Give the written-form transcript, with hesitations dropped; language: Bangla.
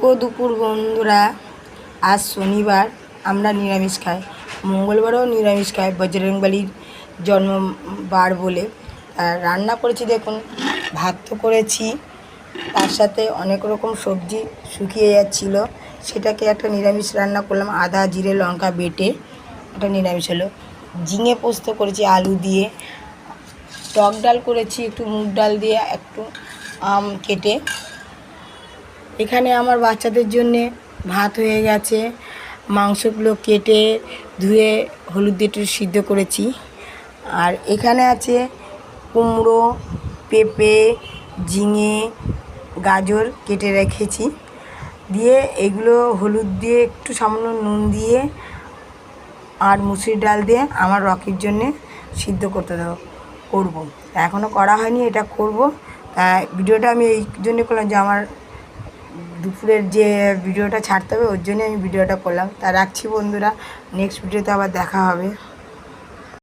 দুপুর বন্ধুরা, আজ শনিবার, আমরা নিরামিষ খাই। মঙ্গলবারেও নিরামিষ খাই, বজরংবলীর জন্মবার বলে। আর রান্না করেছি দেখুন, ভাত তো করেছি, তার সাথে অনেক রকম সবজি শুকিয়ে যাচ্ছিল, সেটাকে একটা নিরামিষ রান্না করলাম। আদা জিরে লঙ্কা বেটে একটা নিরামিষ হলো। ঝিঙে পোস্ত করেছি আলু দিয়ে, টক ডাল করেছি একটু মুগ ডাল দিয়ে, একটু আম কেটে। এখানে আমার বাচ্চাদের জন্যে ভাত হয়ে গেছে, মাংসগুলো কেটে ধুয়ে হলুদ দিয়ে একটু সিদ্ধ করেছি। আর এখানে আছে কুমড়ো, পেঁপে, ঝিঙে, গাজর কেটে রেখেছি, দিয়ে এগুলো হলুদ দিয়ে একটু সামান্য নুন দিয়ে আর মুসুরির ডাল দিয়ে আমার রকির জন্যে সিদ্ধ করবো। এখনও করা হয়নি, এটা করব। ভিডিওটা আমি এই জন্যে করলাম যে আমার দুপুরের যে ভিডিওটা ছাড়তে হবে, ওর জন্য আমি ভিডিওটা করলাম। তা রাখছি বন্ধুরা, নেক্সট ভিডিওতে আবার দেখা হবে।